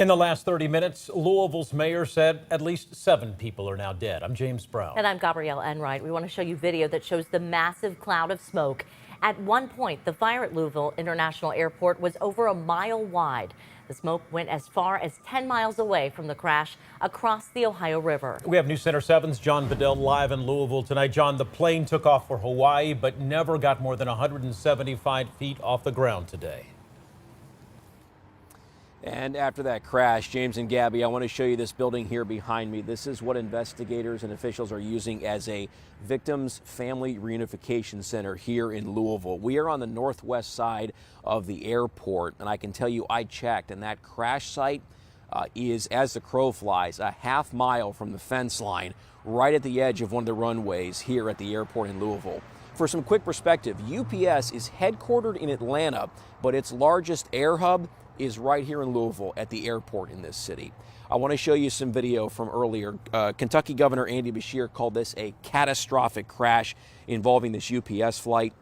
In the last 30 minutes, Louisville's mayor said at least 7 people are now dead. I'm James Brown. And I'm Gabrielle Enright. We want to show you video that shows the massive cloud of smoke. At one point, the fire at Louisville International Airport was over a mile wide. The smoke went as far as 10 miles away from the crash across the Ohio River. We have News Center 7's John Bedell live in Louisville tonight. John, the plane took off for Hawaii, but never got more than 175 feet off the ground today. And after that crash, James and Gabby, I want to show you this building here behind me. This is what investigators and officials are using as a victims family reunification center here in Louisville. We are on the northwest side of the airport, and I can tell you I checked, and that crash site is, as the crow flies, a half mile from the fence line, right at the edge of one of the runways here at the airport in Louisville. For some quick perspective, UPS is headquartered in Atlanta, but its largest air hub is right here in Louisville at the airport in this city. I want to show you some video from earlier. Kentucky Governor Andy Beshear called this a catastrophic crash involving this UPS flight.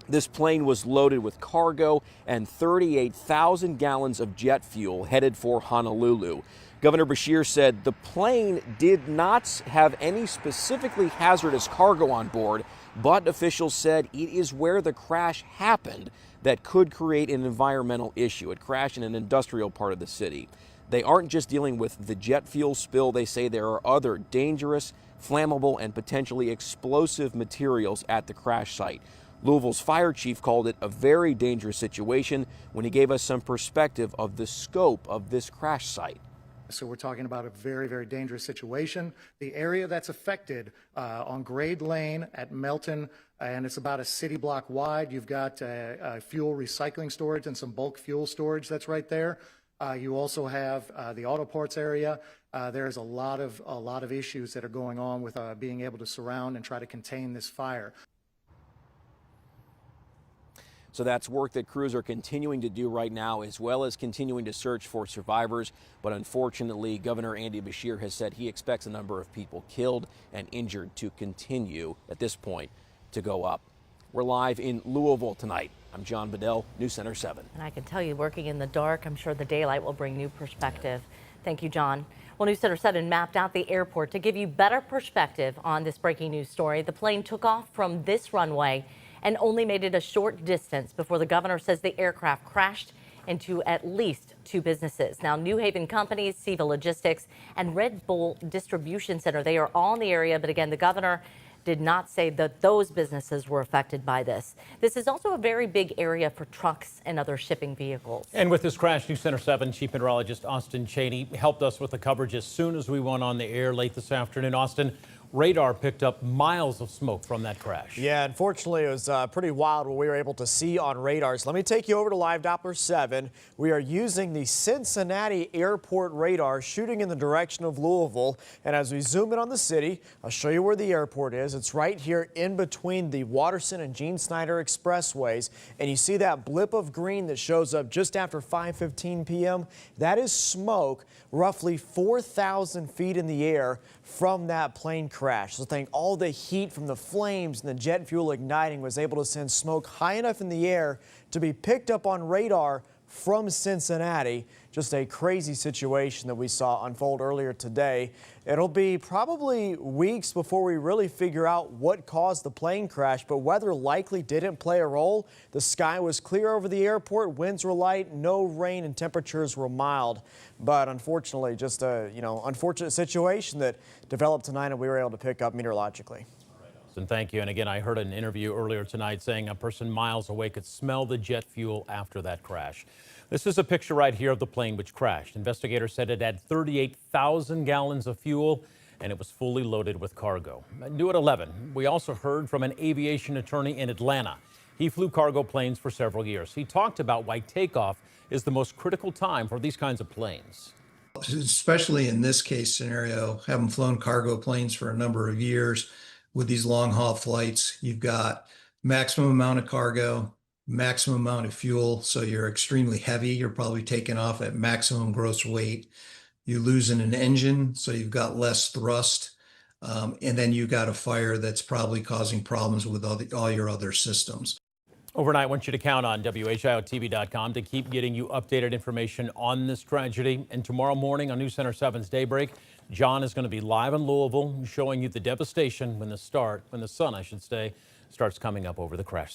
This plane was loaded with cargo and 38,000 gallons of jet fuel headed for Honolulu. Governor Beshear said the plane did not have any specifically hazardous cargo on board, but officials said it is where the crash happened that could create an environmental issue. It crashed in an industrial part of the city. They aren't just dealing with the jet fuel spill. They say there are other dangerous, flammable, and potentially explosive materials at the crash site. Louisville's fire chief called it a very dangerous situation when he gave us some perspective of the scope of this crash site. So we're talking about a very, very dangerous situation. The area that's affected on Grade Lane at Melton, and it's about a city block wide. You've got fuel recycling storage and some bulk fuel storage that's right there. You also have the auto parts area. There's a lot of issues that are going on with being able to surround and try to contain this fire. So that's work that crews are continuing to do right now, as well as continuing to search for survivors. But unfortunately, Governor Andy Beshear has said he expects the number of people killed and injured to continue at this point to go up. We're live in Louisville tonight. I'm John Bedell, News Center 7. And I can tell you, working in the dark, I'm sure the daylight will bring new perspective. Thank you, John. Well, News Center 7 mapped out the airport to give you better perspective on this breaking news story. The plane took off from this runway and only made it a short distance before the governor says the aircraft crashed into at least 2 businesses. Now, New Haven Companies, Seva Logistics, and Red Bull Distribution Center, they are all in the area. But again, the governor did not say that those businesses were affected by this. This is also a very big area for trucks and other shipping vehicles. And with this crash, News Center 7 Chief Meteorologist Austin Cheney helped us with the coverage as soon as we went on the air late this afternoon. Austin, radar picked up miles of smoke from that crash. Yeah, unfortunately, it was pretty wild what we were able to see on radars. Let me take you over to Live Doppler 7. We are using the Cincinnati Airport radar shooting in the direction of Louisville. And as we zoom in on the city, I'll show you where the airport is. It's right here in between the Watterson and Gene Snyder expressways. And you see that blip of green that shows up just after 5:15 p.m. That is smoke roughly 4,000 feet in the air from that plane crash. So think all the heat from the flames and the jet fuel igniting was able to send smoke high enough in the air to be picked up on radar from Cincinnati. Just a crazy situation that we saw unfold earlier today. It'll be probably weeks before we really figure out what caused the plane crash, but weather likely didn't play a role. The sky was clear over the airport, winds were light, no rain, and temperatures were mild. But unfortunately, just a unfortunate situation that developed tonight and we were able to pick up meteorologically. And thank you. And again, I heard an interview earlier tonight saying a person miles away could smell the jet fuel after that crash. This is a picture right here of the plane which crashed. Investigators said it had 38,000 gallons of fuel and it was fully loaded with cargo. New at 11, we also heard from an aviation attorney in Atlanta. He flew cargo planes for several years. He talked about why takeoff is the most critical time for these kinds of planes. Especially in this case scenario, having flown cargo planes for a number of years, with these long haul flights, you've got maximum amount of cargo, maximum amount of fuel. So you're extremely heavy. You're probably taking off at maximum gross weight. You lose in an engine, so you've got less thrust. And then you've got a fire that's probably causing problems with all your other systems. Overnight, I want you to count on WHIOTV.com to keep getting you updated information on this tragedy. And tomorrow morning on News Center 7's Daybreak, John is going to be live in Louisville showing you the devastation when the sun, starts coming up over the crash.